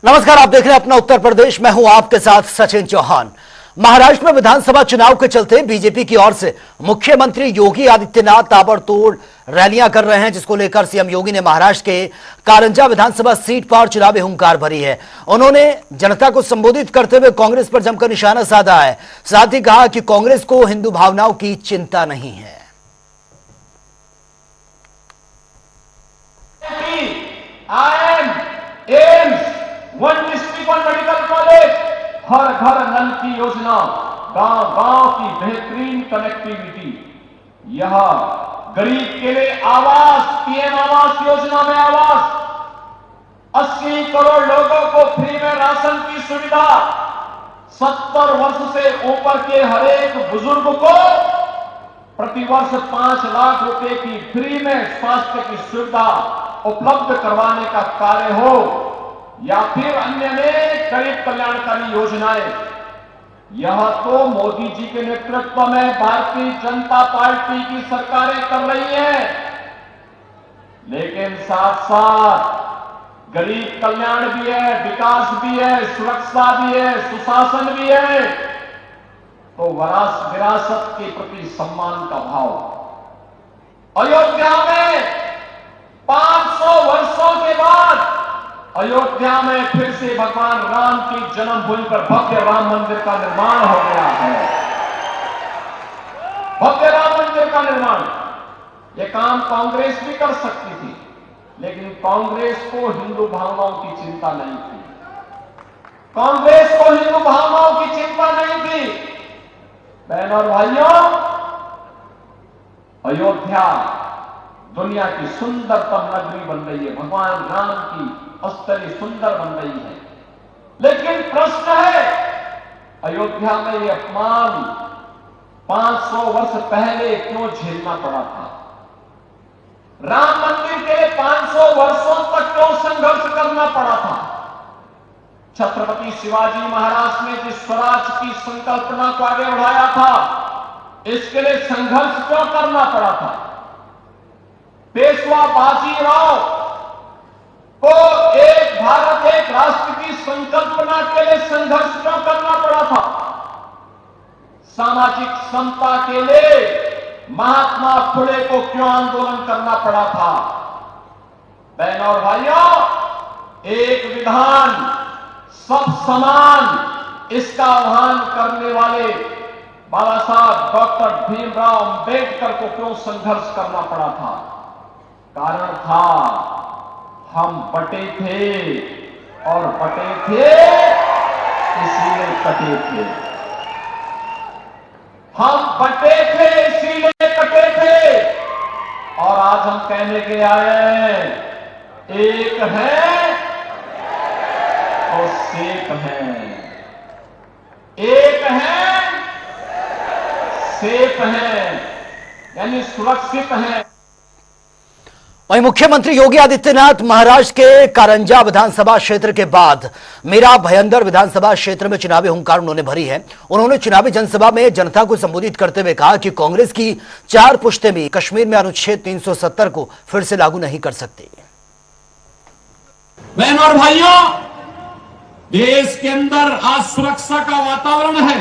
नमस्कार, आप देख रहे हैं अपना उत्तर प्रदेश। मैं हूं आपके साथ सचिन चौहान। महाराष्ट्र में विधानसभा चुनाव के चलते बीजेपी की ओर से मुख्यमंत्री योगी आदित्यनाथ ताबड़तोड़ रैलियां कर रहे हैं, जिसको लेकर सीएम योगी ने महाराष्ट्र के कारंजा विधानसभा सीट पर चुनावी हुंकार भरी है। उन्होंने जनता को संबोधित करते हुए कांग्रेस पर जमकर निशाना साधा है। साथ ही कहा कि कांग्रेस को हिंदू भावनाओं की चिंता नहीं है। One district one medical college, हर घर नल की योजना, गांव गांव की बेहतरीन कनेक्टिविटी, यह गरीब के लिए आवास, पीएम आवास योजना में आवास, 80 करोड़ लोगों को फ्री में राशन की सुविधा, 70 वर्ष से ऊपर के हर एक बुजुर्ग को प्रतिवर्ष 5 लाख रुपए की फ्री में स्वास्थ्य की सुविधा उपलब्ध करवाने का कार्य हो, या फिर अन्य अनेक गरीब कल्याणकारी योजनाएं, यह तो मोदी जी के नेतृत्व में भारतीय जनता पार्टी की सरकारें कर रही हैं। लेकिन साथ साथ गरीब कल्याण भी है, विकास भी है, सुरक्षा भी है, सुशासन भी है, तो विरासत के प्रति सम्मान का भाव। अयोध्या में 500 वर्षों के बाद अयोध्या में फिर से भगवान राम की जन्मभूमि पर भव्य राम मंदिर का निर्माण हो गया है। भव्य राम मंदिर का निर्माण, यह काम कांग्रेस भी कर सकती थी, लेकिन कांग्रेस को हिंदू भावनाओं की चिंता नहीं थी। कांग्रेस को हिंदू भावनाओं की चिंता नहीं थी। बहनों और भाइयों, अयोध्या दुनिया की सुंदरतम नगरी बन रही है, भगवान राम की स्थली सुंदर बन रही है। लेकिन प्रश्न है, अयोध्या में यह अपमान 500 वर्ष पहले क्यों झेलना पड़ा था? राम मंदिर के लिए 500 वर्षों तक क्यों संघर्ष करना पड़ा था? छत्रपति शिवाजी महाराज ने जिस स्वराज की संकल्पना को आगे बढ़ाया था, इसके लिए संघर्ष क्यों करना पड़ा था? पेशवा बाजीराव को एक भारत एक राष्ट्र की संकल्पना के लिए संघर्ष क्यों करना पड़ा था? सामाजिक समता के लिए महात्मा फुले को क्यों आंदोलन करना पड़ा था? बहनों और भाइयों, एक विधान सब समान, इसका आह्वान करने वाले बाबा साहब डॉक्टर भीमराव अंबेडकर को क्यों संघर्ष करना पड़ा था? कारण था, हम बटे थे, और बटे थे इसीलिए कटे थे। हम बटे थे इसीलिए कटे थे, और आज हम कहने के आए हैं, एक है तो सेक है, एक है सेफ है, यानी सुरक्षित है। वहीं मुख्यमंत्री योगी आदित्यनाथ महाराष्ट्र के कारंजा विधानसभा क्षेत्र के बाद मीरा भयंदर विधानसभा क्षेत्र में चुनावी हुंकार उन्होंने भरी है। उन्होंने चुनावी जनसभा में जनता को संबोधित करते हुए कहा कि कांग्रेस की 4 पुश्तें भी कश्मीर में अनुच्छेद 370 को फिर से लागू नहीं कर सकती। बहनों और भाइयों, देश के अंदर आज सुरक्षा का वातावरण है।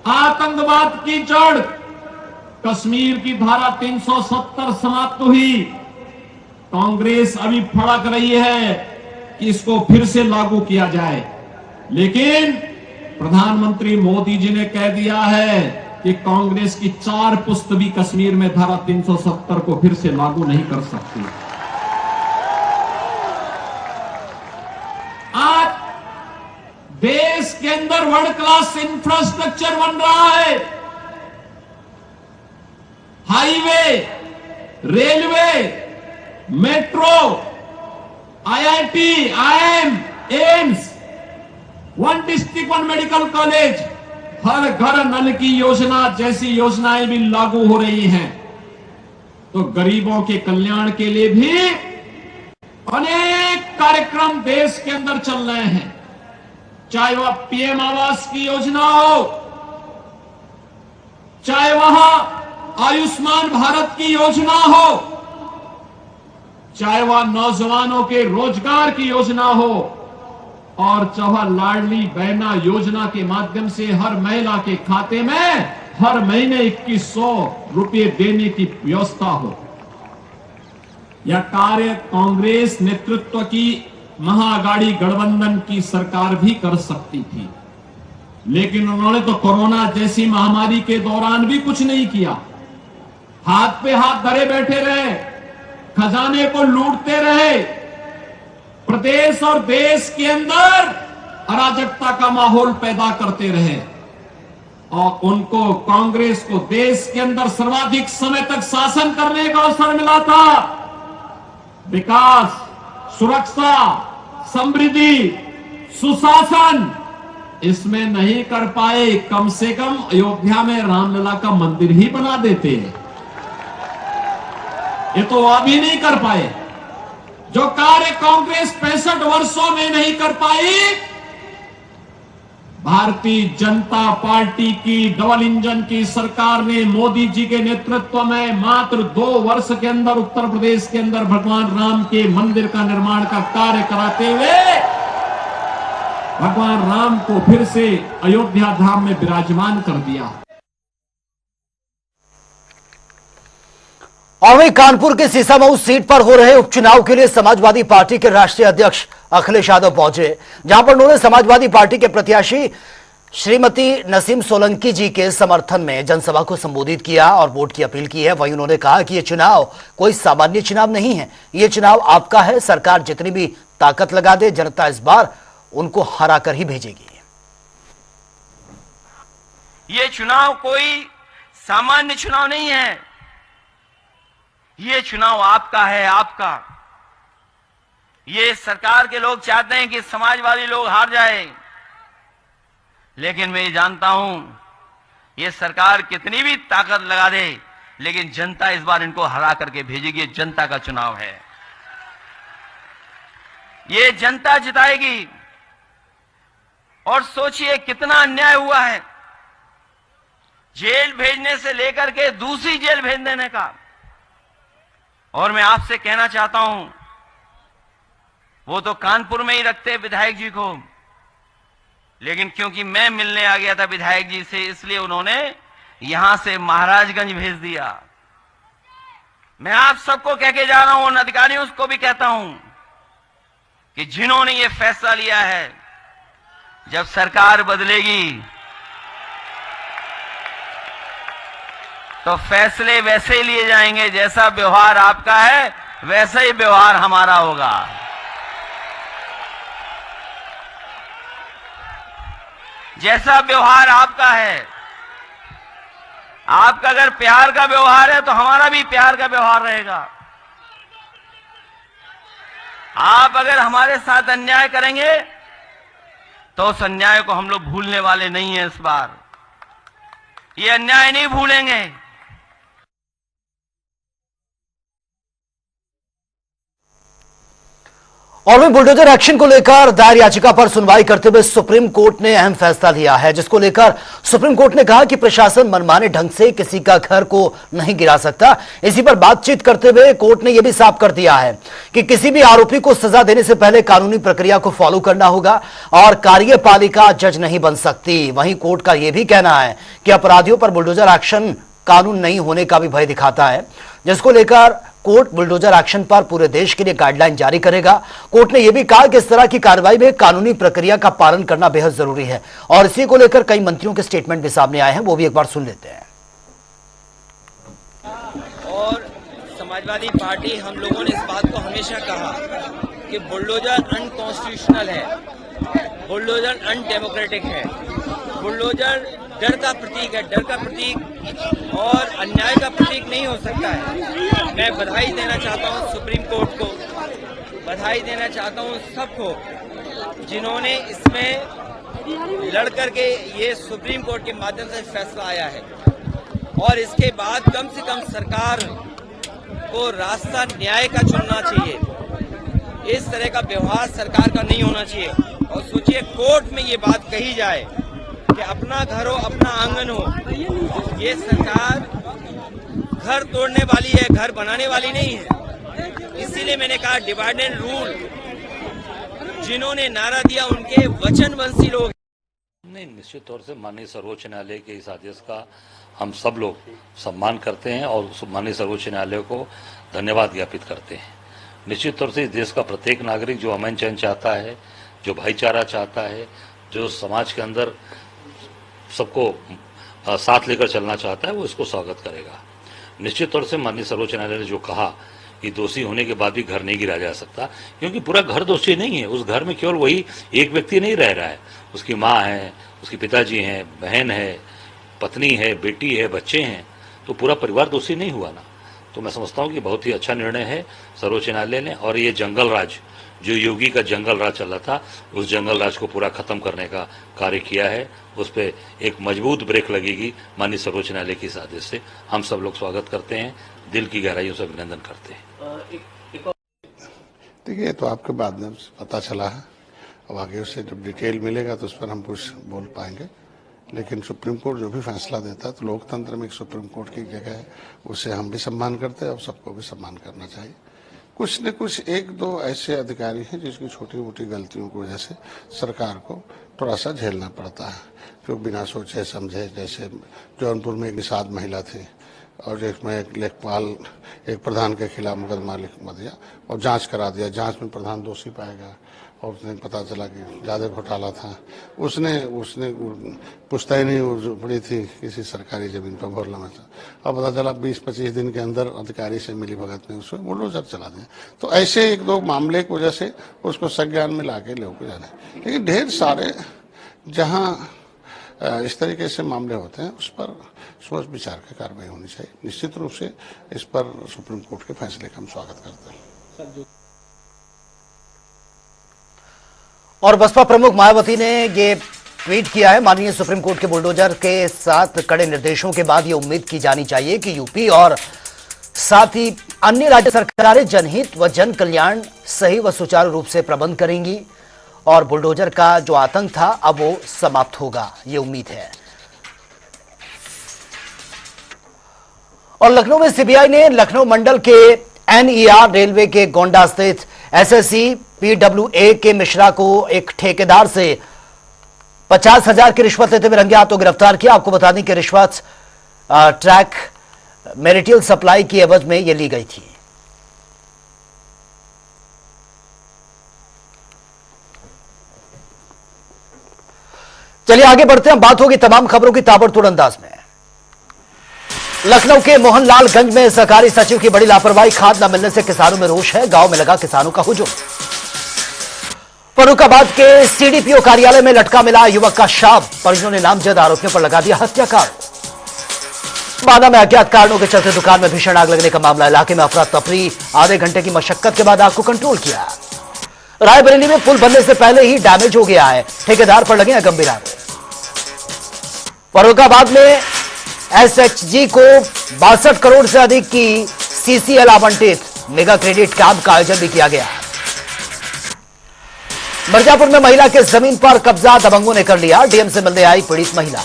आतंकवाद की जड़ कश्मीर की धारा 370 समाप्त हुई। कांग्रेस अभी फड़क रही है कि इसको फिर से लागू किया जाए, लेकिन प्रधानमंत्री मोदी जी ने कह दिया है कि कांग्रेस की 4 पुश्त भी कश्मीर में धारा 370 को फिर से लागू नहीं कर सकती। आज देश के अंदर वर्ल्ड क्लास इंफ्रास्ट्रक्चर बन रहा है। Highway, railway, metro, IIT, IIM, AIIMS, one district one medical college, हर घर नल की योजना जैसी योजनाएं भी लागू हो रही हैं। तो गरीबों के कल्याण के लिए भी अनेक कार्यक्रम देश के अंदर चल रहे हैं। चाहे वह पीएम आवास की योजना हो, चाहे वहां आयुष्मान भारत की योजना हो, चाहे वह नौजवानों के रोजगार की योजना हो, और जवाहर लाडली बहना योजना के माध्यम से हर महिला के खाते में हर महीने 2100 रुपए देने की व्यवस्था हो। यह कार्य कांग्रेस नेतृत्व की महाअघाड़ी गठबंधन की सरकार भी कर सकती थी, लेकिन उन्होंने तो कोरोना जैसी महामारी के दौरान भी कुछ नहीं किया। हाथ पे हाथ धरे बैठे रहे, खजाने को लूटते रहे, प्रदेश और देश के अंदर अराजकता का माहौल पैदा करते रहे और उनको कांग्रेस को देश के अंदर सर्वाधिक समय तक शासन करने का अवसर मिला था। विकास, सुरक्षा, समृद्धि, सुशासन इसमें नहीं कर पाए। कम से कम अयोध्या में रामलला का मंदिर ही बना देते, ये तो अभी नहीं कर पाए। जो कार्य कांग्रेस 65 वर्षों में नहीं कर पाई, भारतीय जनता पार्टी की डबल इंजन की सरकार ने मोदी जी के नेतृत्व में मात्र 2 वर्ष के अंदर उत्तर प्रदेश के अंदर भगवान राम के मंदिर का निर्माण का कार्य कराते हुए भगवान राम को फिर से अयोध्या धाम में विराजमान कर दिया। और वहीं कानपुर के सीसामऊ सीट पर हो रहे उपचुनाव के लिए समाजवादी पार्टी के राष्ट्रीय अध्यक्ष अखिलेश यादव पहुंचे, जहां पर उन्होंने समाजवादी पार्टी के प्रत्याशी श्रीमती नसीम सोलंकी जी के समर्थन में जनसभा को संबोधित किया और वोट की अपील की है। वहीं उन्होंने कहा कि यह चुनाव कोई सामान्य चुनाव नहीं है, यह चुनाव आपका है। सरकार जितनी भी ताकत लगा दे, जनता इस बार उनको हरा कर ही भेजेगी। ये चुनाव कोई सामान्य चुनाव नहीं है, ये चुनाव आपका है, आपका। ये सरकार के लोग चाहते हैं कि समाजवादी लोग हार जाए, लेकिन मैं ये जानता हूं ये सरकार कितनी भी ताकत लगा दे, लेकिन जनता इस बार इनको हरा करके भेजेगी। ये जनता का चुनाव है, ये जनता जिताएगी। और सोचिए कितना अन्याय हुआ है, जेल भेजने से लेकर के दूसरी जेल भेज देने का। और मैं आपसे कहना चाहता हूं, वो तो कानपुर में ही रखते विधायक जी को, लेकिन क्योंकि मैं मिलने आ गया था विधायक जी से, इसलिए उन्होंने यहां से महाराजगंज भेज दिया। मैं आप सबको कह के जा रहा हूं, उन अधिकारियों को भी कहता हूं कि जिन्होंने ये फैसला लिया है, जब सरकार बदलेगी तो फैसले वैसे ही लिए जाएंगे। जैसा व्यवहार आपका है वैसा ही व्यवहार हमारा होगा। जैसा व्यवहार आपका है, आपका अगर प्यार का व्यवहार है तो हमारा भी प्यार का व्यवहार रहेगा। आप अगर हमारे साथ अन्याय करेंगे तो उस अन्याय को हम लोग भूलने वाले नहीं हैं। इस बार ये अन्याय नहीं भूलेंगे। और वहीं बुलडोजर एक्शन को लेकर दायर याचिका पर सुनवाई करते हुए सुप्रीम कोर्ट ने अहम फैसला लिया है, जिसको लेकर सुप्रीम कोर्ट ने कहा कि प्रशासन मनमाने ढंग से किसी का घर को नहीं गिरा सकता। इसी पर बातचीत करते हुए कोर्ट ने यह भी साफ कर दिया है कि किसी भी आरोपी को सजा देने से पहले कानूनी प्रक्रिया को फॉलो करना होगा और कार्यपालिका जज नहीं बन सकती। वहीं कोर्ट का यह भी कहना है कि अपराधियों पर बुलडोजर एक्शन कानून नहीं होने का भी भय दिखाता है, जिसको लेकर कोर्ट बुलडोजर एक्शन पर पूरे देश के लिए गाइडलाइन जारी करेगा। कोर्ट ने यह भी कहा कि इस तरह की कार्रवाई में कानूनी प्रक्रिया का पालन करना बेहद जरूरी है और इसी को लेकर कई मंत्रियों के स्टेटमेंट भी सामने आए हैं, वो भी एक बार सुन लेते हैं। और समाजवादी पार्टी हम लोगों ने इस बात को हमेशा कहा कि बुलडोजर अनकॉन्स्टिट्यूशनल है, बुलडोजर अनडेमोक्रेटिक है, बुलडोजर डर का प्रतीक है, डर का प्रतीक और अन्याय का प्रतीक नहीं हो सकता है। मैं बधाई देना चाहता हूं सुप्रीम कोर्ट को, बधाई देना चाहता हूं सबको जिन्होंने इसमें लड़ करके ये सुप्रीम कोर्ट के माध्यम से फैसला आया है। और इसके बाद कम से कम सरकार को रास्ता न्याय का चुनना चाहिए। इस तरह का व्यवहार सरकार का नहीं होना चाहिए। और सोचिए कोर्ट में ये बात कही जाए कि अपना घर हो अपना आंगन हो। ये सरकार घर तोड़ने वाली है, घर बनाने वाली नहीं है। इसीलिए मैंने कहा डिवाइड एंड रूल जिन्होंने नारा दिया उनके वचनवंशी लोग। नहीं, निश्चित तौर से माननीय सर्वोच्च न्यायालय के इस आदेश का हम सब लोग सम्मान करते हैं और माननीय सर्वोच्च न्यायालय को धन्यवाद ज्ञापित करते हैं। निश्चित तौर से इस देश का प्रत्येक नागरिक जो अमन चैन चाहता है, जो भाईचारा चाहता है, जो समाज के अंदर सबको साथ लेकर चलना चाहता है, वो इसको स्वागत करेगा। निश्चित तौर से माननीय सर्वोच्च न्यायालय ने जो कहा कि दोषी होने के बाद भी घर नहीं गिराया जा सकता, क्योंकि पूरा घर दोषी नहीं है। उस घर में केवल वही एक व्यक्ति नहीं रह रहा है, उसकी माँ है, उसके पिताजी हैं, बहन है, पत्नी है, बेटी है, बच्चे हैं, तो पूरा परिवार दोषी नहीं हुआ ना। तो मैं समझता हूँ कि बहुत ही अच्छा निर्णय है सर्वोच्च न्यायालय ने। और ये जंगल राज, जो योगी का जंगल राज चल रहा था, उस जंगल राज को पूरा खत्म करने का कार्य किया है। उस पर एक मजबूत ब्रेक लगेगी माननीय सर्वोच्च न्यायालय के इस आदेश से। हम सब लोग स्वागत करते हैं, दिल की गहराइयों से अभिनंदन करते हैं। देखिए, तो आपके बाद में पता चला है, अब आगे उससे जब डिटेल मिलेगा तो उस पर हम कुछ बोल पाएंगे। लेकिन सुप्रीम कोर्ट जो भी फैसला देता है, तो लोकतंत्र में एक सुप्रीम कोर्ट की जगह है, उसे हम भी सम्मान करते हैं और सबको भी सम्मान करना चाहिए। कुछ न कुछ एक दो ऐसे अधिकारी हैं जिसकी छोटी मोटी गलतियों की वजह से सरकार को थोड़ा सा झेलना पड़ता है, जो बिना सोचे समझे, जैसे जौनपुर में एक निषाद महिला थी और जिसमें एक लेखपाल एक प्रधान के खिलाफ मुकदमा लिखवा दिया और जांच करा दिया। जांच में प्रधान दोषी पाएगा और उसने पता चला कि ज़्यादा घोटाला था। उसने पुश्तैनी पड़ी थी किसी सरकारी ज़मीन पर भोरला में था, और पता चला 20-25 दिन के अंदर अधिकारी से मिली भगत में उसको बुलडोजर चला दिया। तो ऐसे एक दो मामले की वजह से उसको संज्ञान में ला के लेकर जाना है। लेकिन ढेर सारे जहाँ इस तरीके से मामले होते हैं, उस पर सोच विचार की कार्रवाई होनी चाहिए। निश्चित रूप से इस पर सुप्रीम कोर्ट के फैसले का हम स्वागत करते हैं। और बसपा प्रमुख मायावती ने ये ट्वीट किया है, माननीय सुप्रीम कोर्ट के बुलडोजर के साथ कड़े निर्देशों के बाद ये उम्मीद की जानी चाहिए कि यूपी और साथ ही अन्य राज्य सरकारें जनहित व जन कल्याण सही व सुचारू रूप से प्रबंध करेंगी और बुलडोजर का जो आतंक था अब वो समाप्त होगा, ये उम्मीद है। और लखनऊ में सीबीआई ने लखनऊ मंडल के एनईआर रेलवे के गोंडा स्थित एसएससी पीडब्ल्यूए के मिश्रा को एक ठेकेदार से 50,000 की रिश्वत लेते हुए रंगे हाथों गिरफ्तार किया। आपको बता दें कि रिश्वत ट्रैक मैरिटल सप्लाई की एवज में यह ली गई थी। चलिए आगे बढ़ते हैं, बात होगी तमाम खबरों की ताबड़तोड़ अंदाज में। लखनऊ के मोहनलालगंज में सरकारी सचिव की बड़ी लापरवाही, खाद न मिलने से किसानों में रोष है, गांव में लगा किसानों का हुजूम। फर्रुखाबाद के सीडीपीओ कार्यालय में लटका मिला युवक का शव, परिजनों ने नामजद आरोपियों पर लगा दिया हत्याकांड। बांदा में अज्ञात कारणों के चलते दुकान में भीषण आग लगने का मामला, इलाके में अफरा तफरी, आधे घंटे की मशक्कत के बाद आग को कंट्रोल किया। रायबरेली में पुल बनने से पहले ही डैमेज हो गया है, ठेकेदार पर लगे गंभीर आरोप। फर्रुखाबाद में एसएचजी को 62 करोड़ से अधिक की सीसीएल आवंटित, मेगा क्रेडिट कैंप का आयोजन भी किया गया। मिर्जापुर में महिला के जमीन पर कब्जा दबंगों ने कर लिया, डीएम से मिलने आई पीड़ित महिला।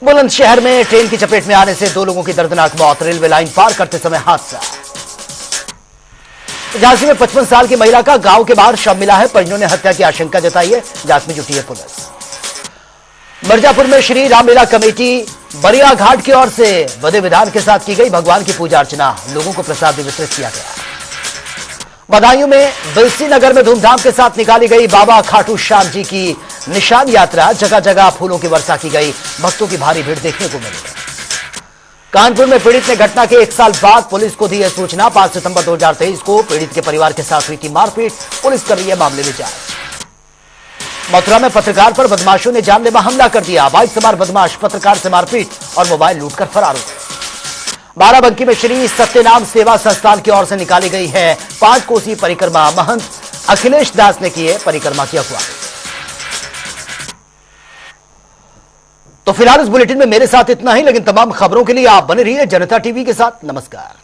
बुलंदशहर में ट्रेन की चपेट में आने से 2 लोगों की दर्दनाक मौत, रेलवे लाइन पार करते समय हादसा। झांसी में 55 साल की महिला का गांव के बाहर शव मिला है, परिजनों ने हत्या की आशंका जताई है, जांच में जुटी है पुलिस। मिर्जापुर में श्री रामलीला कमेटी बरिया घाट की ओर से विधि विधान के साथ की गई भगवान की पूजा अर्चना, लोगों को प्रसाद भी वितरित किया गया। बदायूं में बिलसी नगर में धूमधाम के साथ निकाली गई बाबा खाटू श्याम जी की निशान यात्रा, जगह जगह फूलों की वर्षा की गई, भक्तों की भारी भीड़ देखने को मिली। कानपुर में पीड़ित ने घटना के 1 साल बाद पुलिस को दी है सूचना, 5 सितंबर 2023 को पीड़ित के परिवार के साथ हुई थी मारपीट, पुलिस कर रही है मामले में जांच। मथुरा में पत्रकार पर बदमाशों ने जानलेवा हमला कर दिया, बाइक सवार बदमाश पत्रकार से मारपीट और मोबाइल लूटकर फरार हो गए। बाराबंकी में श्री सत्यनाम सेवा संस्थान की ओर से निकाली गई है 5 कोसी परिक्रमा, महंत अखिलेश दास ने की है परिक्रमा की अगुवाई। तो फिलहाल इस बुलेटिन में मेरे साथ इतना ही, लेकिन तमाम खबरों के लिए आप बने रहिए जनता टीवी के साथ। नमस्कार।